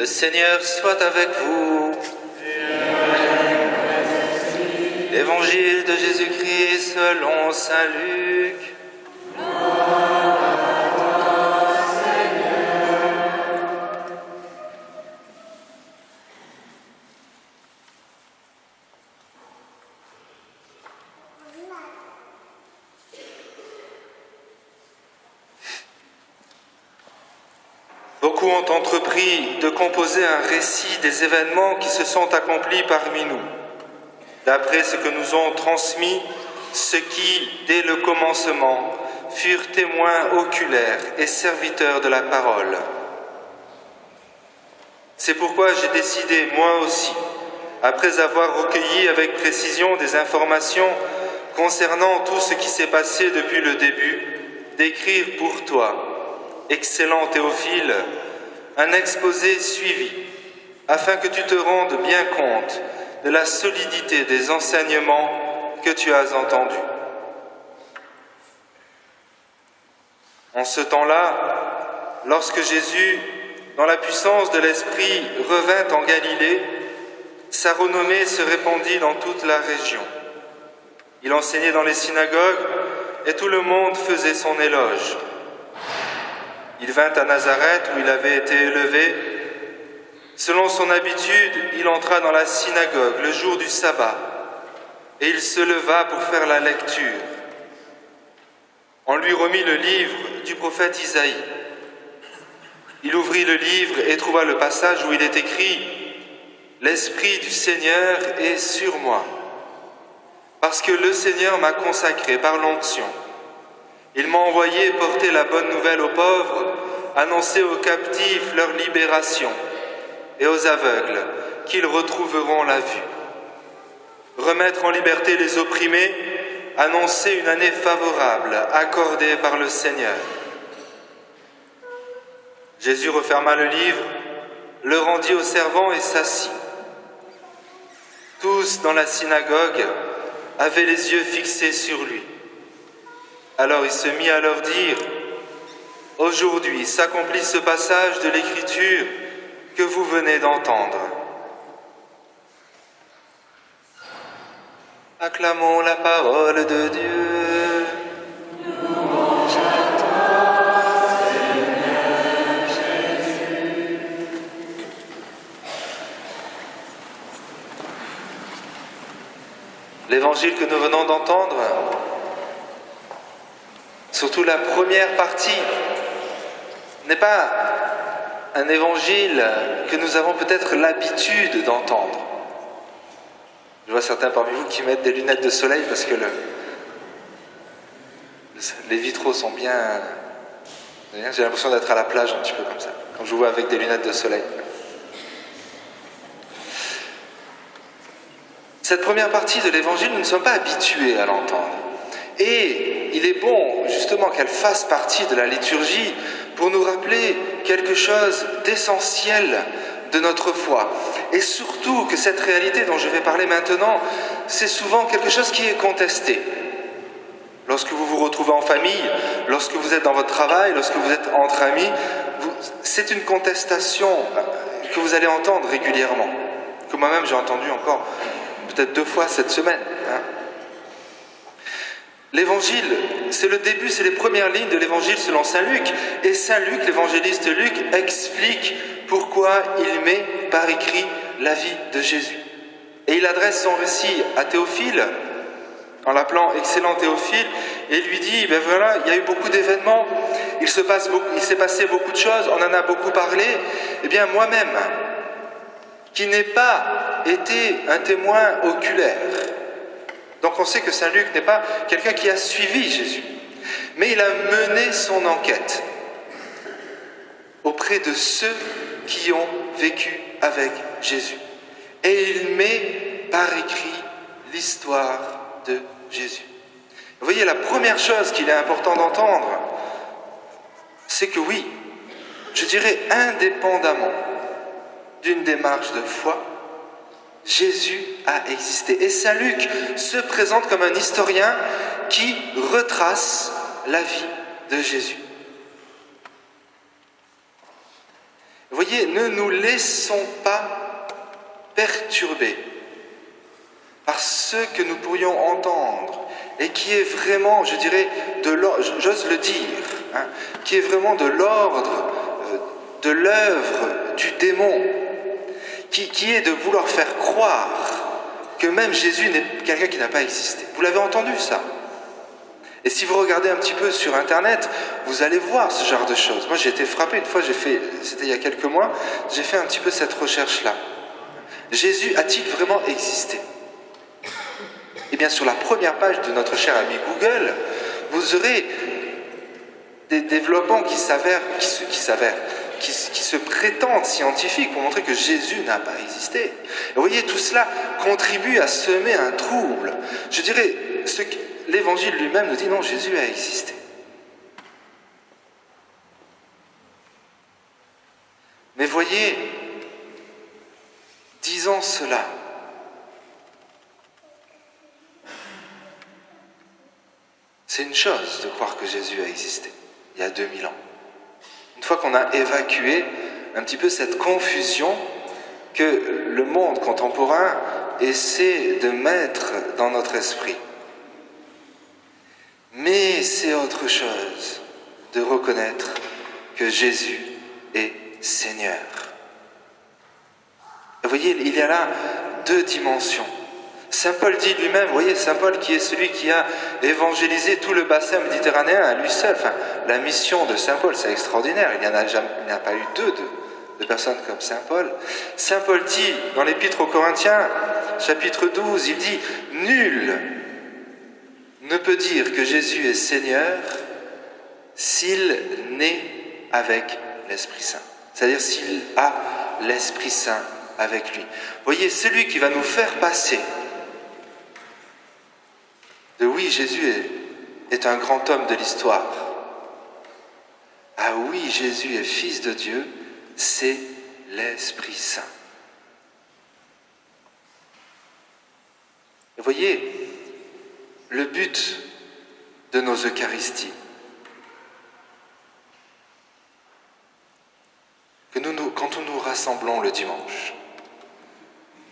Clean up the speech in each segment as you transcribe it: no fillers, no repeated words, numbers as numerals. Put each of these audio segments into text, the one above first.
Seigneur soit avec vous. Évangile de Jésus-Christ selon saint Luc. Beaucoup ont entrepris de composer un récit des événements qui se sont accomplis parmi nous, d'après ce que nous ont transmis ceux qui, dès le commencement, furent témoins oculaires et serviteurs de la parole. C'est pourquoi j'ai décidé, moi aussi, après avoir recueilli avec précision des informations concernant tout ce qui s'est passé depuis le début, d'écrire pour toi, excellent Théophile, un exposé suivi, afin que tu te rendes bien compte de la solidité des enseignements que tu as entendus. En ce temps-là, lorsque Jésus, dans la puissance de l'Esprit, revint en Galilée, sa renommée se répandit dans toute la région. Il enseignait dans les synagogues et tout le monde faisait son éloge. Il vint à Nazareth où il avait été élevé. Selon son habitude, il entra dans la synagogue le jour du sabbat et il se leva pour faire la lecture. On lui remit le livre du prophète Isaïe. Il ouvrit le livre et trouva le passage où il est écrit « L'Esprit du Seigneur est sur moi, parce que le Seigneur m'a consacré par l'onction. Il m'a envoyé porter la bonne nouvelle aux pauvres, annoncer aux captifs leur libération et aux aveugles qu'ils retrouveront la vue. Remettre en liberté les opprimés, annoncer une année favorable accordée par le Seigneur. » Jésus referma le livre, le rendit aux servants et s'assit. Tous dans la synagogue avaient les yeux fixés sur lui. Alors il se mit à leur dire « Aujourd'hui s'accomplit ce passage de l'Écriture que vous venez d'entendre. » Acclamons la parole de Dieu. Louange à toi, Seigneur Jésus. L'évangile que nous venons d'entendre, surtout la première partie, n'est pas un évangile que nous avons peut-être l'habitude d'entendre. Je vois certains parmi vous qui mettent des lunettes de soleil parce que les vitraux sont bien... J'ai l'impression d'être à la plage un petit peu comme ça, quand je vous vois avec des lunettes de soleil. Cette première partie de l'évangile, nous ne sommes pas habitués à l'entendre. Et il est bon, justement, qu'elle fasse partie de la liturgie pour nous rappeler quelque chose d'essentiel de notre foi. Et surtout que cette réalité dont je vais parler maintenant, c'est souvent quelque chose qui est contesté. Lorsque vous vous retrouvez en famille, lorsque vous êtes dans votre travail, lorsque vous êtes entre amis, c'est une contestation que vous allez entendre régulièrement, que moi-même j'ai entendu encore peut-être 2 fois cette semaine. L'évangile, c'est le début, c'est les premières lignes de l'évangile selon saint Luc. Et saint Luc, l'évangéliste Luc, explique pourquoi il met par écrit la vie de Jésus. Et il adresse son récit à Théophile, en l'appelant excellent Théophile, et lui dit, ben voilà, il y a eu beaucoup d'événements, il s'est passé beaucoup de choses, on en a beaucoup parlé. Eh bien moi-même, qui n'ai pas été un témoin oculaire, donc on sait que saint Luc n'est pas quelqu'un qui a suivi Jésus, mais il a mené son enquête auprès de ceux qui ont vécu avec Jésus. Et il met par écrit l'histoire de Jésus. Vous voyez, la première chose qu'il est important d'entendre, c'est que oui, je dirais indépendamment d'une démarche de foi, Jésus a existé. Et saint Luc se présente comme un historien qui retrace la vie de Jésus. Vous voyez, ne nous laissons pas perturber par ce que nous pourrions entendre et qui est vraiment, je dirais, j'ose le dire, qui est vraiment de l'ordre de l'œuvre du démon, qui est de vouloir faire croire que même Jésus n'est quelqu'un qui n'a pas existé. Vous l'avez entendu ça? Et si vous regardez un petit peu sur Internet, vous allez voir ce genre de choses. Moi j'ai été frappé, une fois c'était il y a quelques mois, j'ai fait un petit peu cette recherche-là. Jésus a-t-il vraiment existé? Eh bien sur la première page de notre cher ami Google, vous aurez des développements qui se prétendent scientifiques pour montrer que Jésus n'a pas existé. Et vous voyez, tout cela contribue à semer un trouble. Je dirais, l'Évangile lui-même nous dit non, Jésus a existé. Mais voyez, disant cela, c'est une chose de croire que Jésus a existé il y a 2000 ans. Une fois qu'on a évacué un petit peu cette confusion que le monde contemporain essaie de mettre dans notre esprit. Mais c'est autre chose de reconnaître que Jésus est Seigneur. Vous voyez, il y a là deux dimensions. Saint Paul dit lui-même, vous voyez, Saint Paul qui est celui qui a évangélisé tout le bassin méditerranéen à lui seul. Enfin, la mission de Saint Paul, c'est extraordinaire. Il n'y a pas eu de personnes comme Saint Paul. Saint Paul dit dans l'Épître aux Corinthiens, chapitre 12, il dit « Nul ne peut dire que Jésus est Seigneur s'il naît avec l'Esprit Saint. » C'est-à-dire s'il a l'Esprit Saint avec lui. Vous voyez, celui qui va nous faire passer de oui, Jésus est un grand homme de l'histoire. Ah oui, Jésus est fils de Dieu, c'est l'Esprit Saint. Vous voyez, le but de nos Eucharisties, quand nous nous rassemblons le dimanche,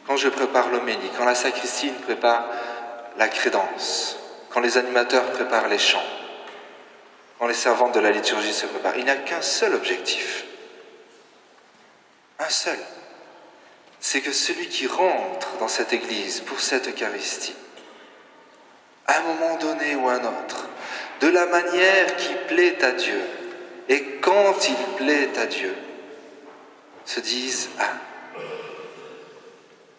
quand je prépare l'homélie, quand la sacristine prépare la crédence, quand les animateurs préparent les chants, quand les servantes de la liturgie se préparent, il n'y a qu'un seul objectif. Un seul. C'est que celui qui rentre dans cette église pour cette Eucharistie, à un moment donné ou un autre, de la manière qui plaît à Dieu, et quand il plaît à Dieu, se dise « Ah,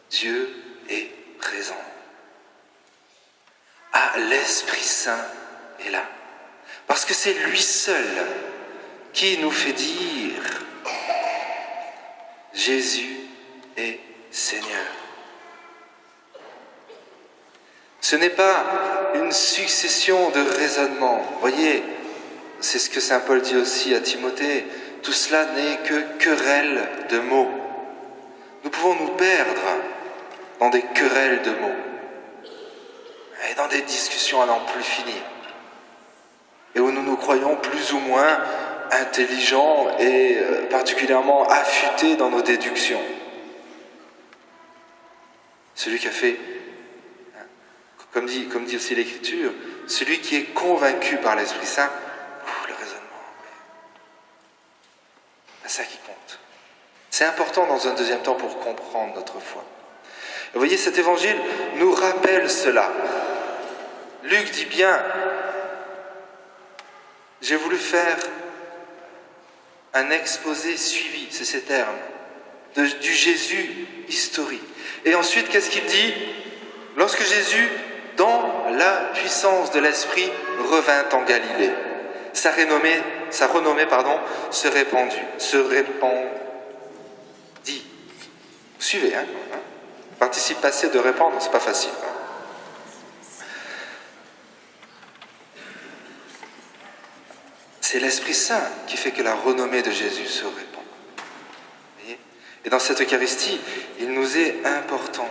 Dieu est présent. Ah, l'Esprit Saint est là. » Parce que c'est lui seul qui nous fait dire « Jésus est Seigneur. » Ce n'est pas une succession de raisonnements. Vous voyez, c'est ce que saint Paul dit aussi à Timothée. Tout cela n'est que querelle de mots. Nous pouvons nous perdre dans des querelles de mots et dans des discussions à n'en plus finir. Et où nous nous croyons plus ou moins intelligents et particulièrement affûtés dans nos déductions. Celui qui a fait, comme dit aussi l'Écriture, celui qui est convaincu par l'Esprit Saint, le raisonnement, c'est ça qui compte. C'est important dans un deuxième temps pour comprendre notre foi. Et vous voyez, cet évangile nous rappelle cela. Luc dit bien, j'ai voulu faire un exposé suivi, c'est ces termes, du Jésus historique. Et ensuite, qu'est-ce qu'il dit? Lorsque Jésus, dans la puissance de l'Esprit, revint en Galilée, sa renommée se répandit. Vous suivez, hein? Participe passé de répandre, c'est pas facile. C'est l'Esprit Saint qui fait que la renommée de Jésus se répand. Voyez? Et dans cette Eucharistie, il nous est important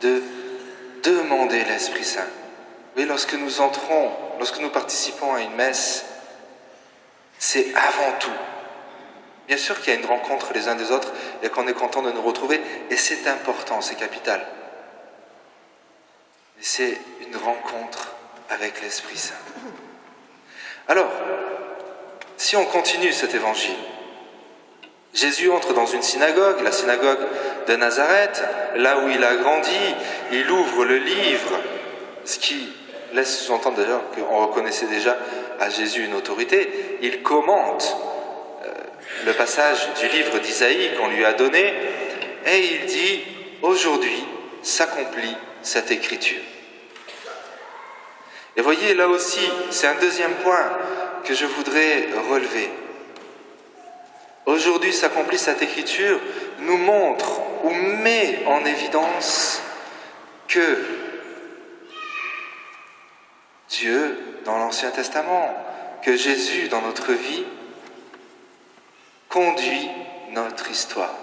de demander l'Esprit Saint. Vous voyez, lorsque nous participons à une messe, c'est avant tout Bien sûr qu'il y a une rencontre les uns des autres et qu'on est content de nous retrouver, et c'est important, c'est capital. Mais c'est une rencontre avec l'Esprit Saint. Alors, si on continue cet évangile, Jésus entre dans une synagogue, la synagogue de Nazareth, là où il a grandi, il ouvre le livre, ce qui laisse sous-entendre d'ailleurs qu'on reconnaissait déjà à Jésus une autorité. Il commente le passage du livre d'Isaïe qu'on lui a donné, et il dit « Aujourd'hui s'accomplit cette écriture ». Et voyez, là aussi, c'est un deuxième point que je voudrais relever. Aujourd'hui s'accomplit cette écriture, nous montre ou met en évidence que Dieu, dans l'Ancien Testament, que Jésus, dans notre vie, conduit notre histoire.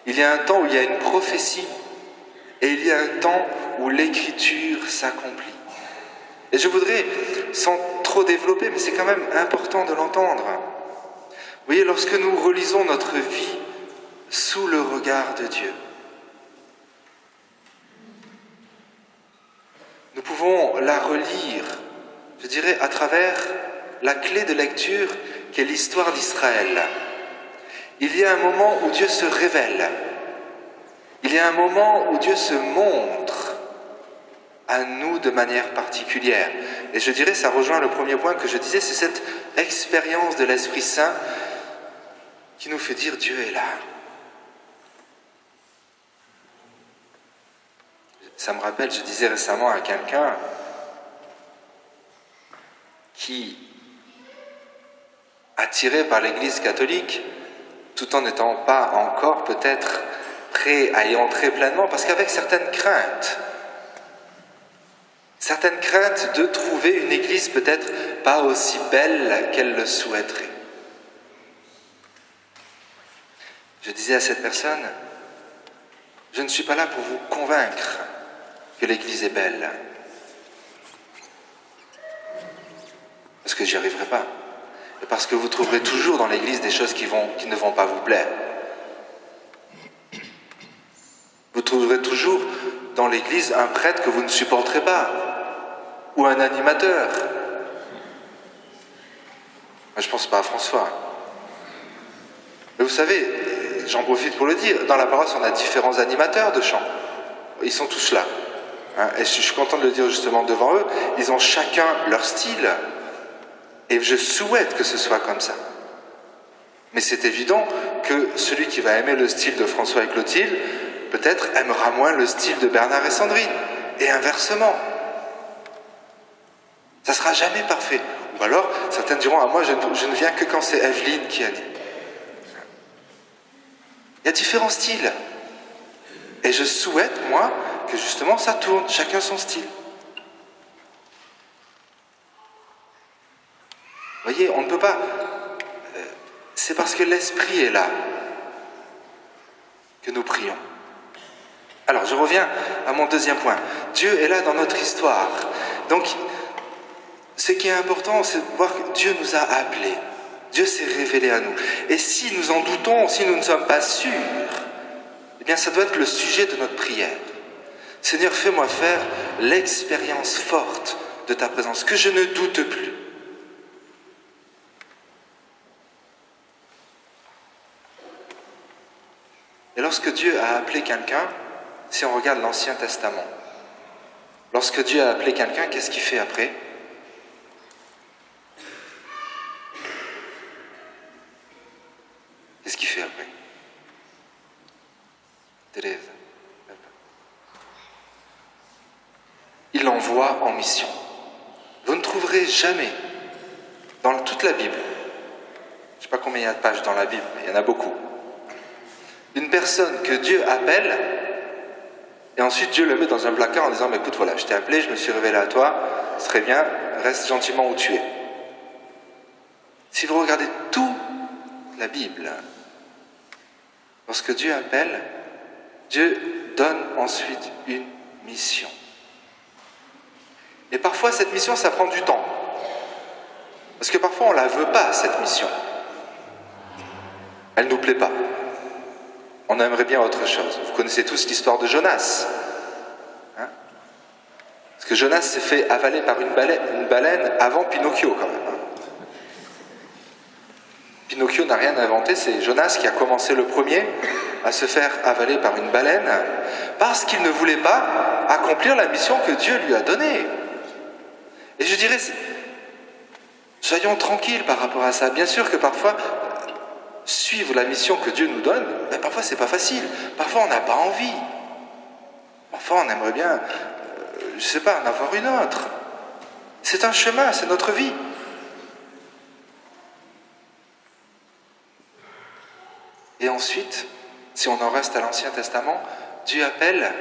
Il y a un temps où il y a une prophétie et il y a un temps où l'écriture s'accomplit. Et je voudrais, sans trop développer, mais c'est quand même important de l'entendre. Vous voyez, lorsque nous relisons notre vie sous le regard de Dieu, nous pouvons la relire, je dirais, à travers la clé de lecture qu'est l'histoire d'Israël. Il y a un moment où Dieu se révèle. Il y a un moment où Dieu se montre à nous de manière particulière. Et je dirais, ça rejoint le premier point que je disais, c'est cette expérience de l'Esprit Saint qui nous fait dire Dieu est là. Ça me rappelle, je disais récemment à quelqu'un qui, attiré par l'Église catholique, tout en n'étant pas encore peut-être prêt à y entrer pleinement, parce qu'avec certaines craintes de trouver une Église peut-être pas aussi belle qu'elle le souhaiterait. Je disais à cette personne, je ne suis pas là pour vous convaincre que l'Église est belle, parce que j'y arriverai pas, et parce que vous trouverez toujours dans l'Église des choses qui ne vont pas vous plaire. Vous trouverez toujours dans l'Église un prêtre que vous ne supporterez pas, ou un animateur. Moi, je pense pas à François. Mais vous savez, j'en profite pour le dire, dans la paroisse, on a différents animateurs de chant. Ils sont tous là. Et je suis content de le dire justement devant eux. Ils ont chacun leur style. Et je souhaite que ce soit comme ça. Mais c'est évident que celui qui va aimer le style de François et Clotilde, peut-être aimera moins le style de Bernard et Sandrine. Et inversement. Ça ne sera jamais parfait. Ou alors, certains diront, ah, moi je ne viens que quand c'est Evelyne qui anime. Il y a différents styles. Et je souhaite, moi, que justement ça tourne, chacun son style. Vous voyez, on ne peut pas... c'est parce que l'Esprit est là que nous prions. Alors, je reviens à mon deuxième point. Dieu est là dans notre histoire. Donc, ce qui est important, c'est de voir que Dieu nous a appelés. Dieu s'est révélé à nous. Et si nous en doutons, si nous ne sommes pas sûrs, eh bien, ça doit être le sujet de notre prière. Seigneur, fais-moi faire l'expérience forte de ta présence, que je ne doute plus. Et lorsque Dieu a appelé quelqu'un, si on regarde l'Ancien Testament, lorsque Dieu a appelé quelqu'un, qu'est-ce qu'il fait après ? Qu'est-ce qu'il fait après ? Thérèse. Il l'envoie en mission. Vous ne trouverez jamais, dans toute la Bible, je ne sais pas combien il y a de pages dans la Bible, mais il y en a beaucoup, une personne que Dieu appelle, et ensuite Dieu le met dans un placard en disant, mais écoute, voilà, je t'ai appelé, je me suis révélé à toi, ce serait bien, reste gentiment où tu es. Si vous regardez toute la Bible, lorsque Dieu appelle, Dieu donne ensuite une mission. Et parfois, cette mission, ça prend du temps. Parce que parfois, on ne la veut pas, cette mission. Elle ne nous plaît pas. On aimerait bien autre chose. Vous connaissez tous l'histoire de Jonas. Hein? Parce que Jonas s'est fait avaler par une baleine avant Pinocchio quand même. Hein? Pinocchio n'a rien inventé, c'est Jonas qui a commencé le premier à se faire avaler par une baleine parce qu'il ne voulait pas accomplir la mission que Dieu lui a donnée. Et je dirais, soyons tranquilles par rapport à ça. Bien sûr que parfois, suivre la mission que Dieu nous donne, ben parfois c'est pas facile. Parfois on n'a pas envie. Parfois on aimerait bien, je sais pas, en avoir une autre. C'est un chemin, c'est notre vie. Et ensuite, si on en reste à l'Ancien Testament, Dieu appelle.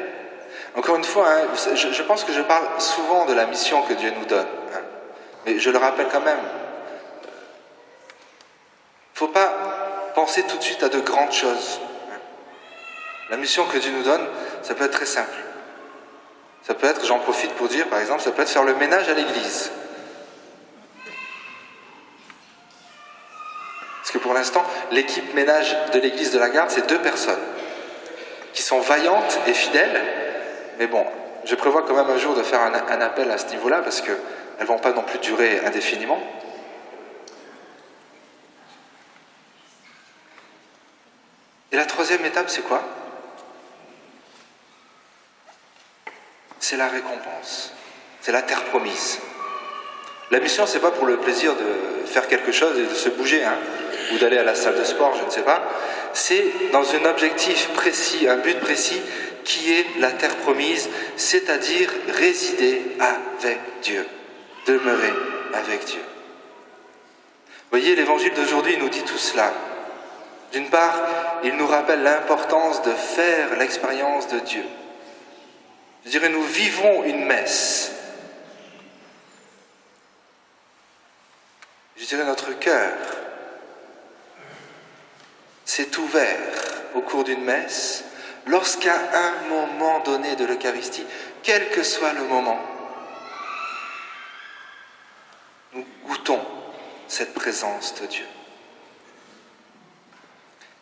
Encore une fois, hein, je pense que je parle souvent de la mission que Dieu nous donne. Hein, mais je le rappelle quand même. Il ne faut pas penser tout de suite à de grandes choses. Hein. La mission que Dieu nous donne, ça peut être très simple. Ça peut être, j'en profite pour dire, par exemple, ça peut être faire le ménage à l'église. Parce que pour l'instant, l'équipe ménage de l'église de la Garde, c'est 2 personnes qui sont vaillantes et fidèles. Mais bon, je prévois quand même un jour de faire un appel à ce niveau-là parce qu'elles ne vont pas non plus durer indéfiniment. Et la 3e étape, c'est quoi? C'est la récompense. C'est la terre promise. La mission, c'est pas pour le plaisir de faire quelque chose et de se bouger, hein, ou d'aller à la salle de sport, je ne sais pas. C'est dans un objectif précis, un but précis, qui est la terre promise, c'est-à-dire résider avec Dieu, demeurer avec Dieu. Vous voyez, l'évangile d'aujourd'hui nous dit tout cela. D'une part, il nous rappelle l'importance de faire l'expérience de Dieu. Je dirais, nous vivons une messe. Je dirais, notre cœur s'est ouvert au cours d'une messe lorsqu'à un moment donné de l'Eucharistie, quel que soit le moment, nous goûtons cette présence de Dieu.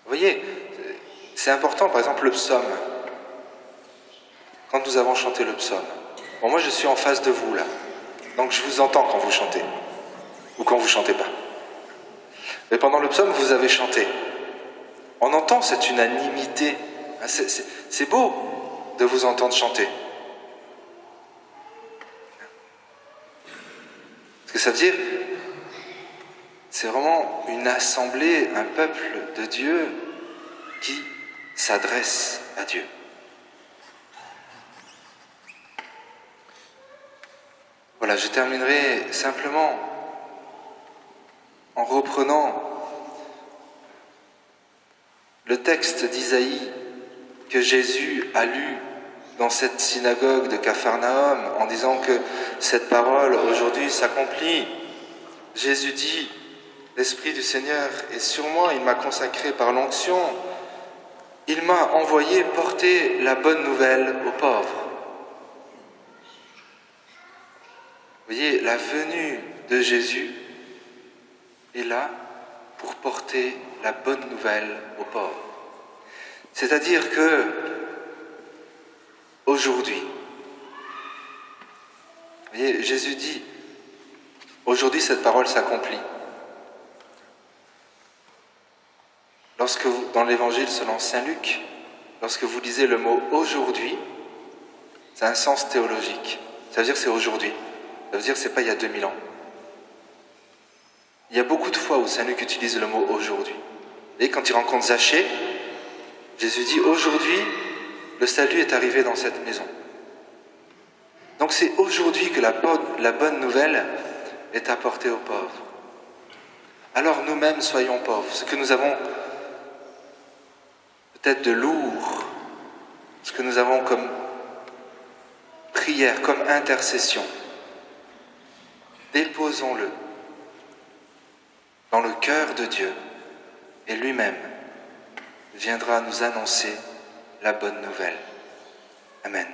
Vous voyez, c'est important, par exemple, le psaume. Quand nous avons chanté le psaume, bon, moi je suis en face de vous là, donc je vous entends quand vous chantez, ou quand vous ne chantez pas. Mais pendant le psaume, vous avez chanté. On entend cette unanimité. C'est beau de vous entendre chanter. Parce que ça veut dire, c'est vraiment une assemblée, un peuple de Dieu qui s'adresse à Dieu. Voilà, je terminerai simplement en reprenant le texte d'Isaïe que Jésus a lu dans cette synagogue de Capharnaüm en disant que cette parole aujourd'hui s'accomplit. Jésus dit, l'Esprit du Seigneur est sur moi, il m'a consacré par l'onction, il m'a envoyé porter la bonne nouvelle aux pauvres. Vous voyez, la venue de Jésus est là pour porter la bonne nouvelle aux pauvres. C'est-à-dire que aujourd'hui, vous voyez, Jésus dit, aujourd'hui cette parole s'accomplit. Lorsque vous, dans l'évangile selon saint Luc, lorsque vous lisez le mot aujourd'hui, ça a un sens théologique. Ça veut dire que c'est aujourd'hui. Ça veut dire que ce n'est pas il y a 2000 ans. Il y a beaucoup de fois où saint Luc utilise le mot aujourd'hui. Et quand il rencontre Zachée, Jésus dit aujourd'hui, le salut est arrivé dans cette maison. Donc c'est aujourd'hui que la bonne nouvelle est apportée aux pauvres. Alors nous-mêmes soyons pauvres. Ce que nous avons peut-être de lourd, ce que nous avons comme prière, comme intercession, déposons-le dans le cœur de Dieu et lui-même viendra nous annoncer la bonne nouvelle. Amen.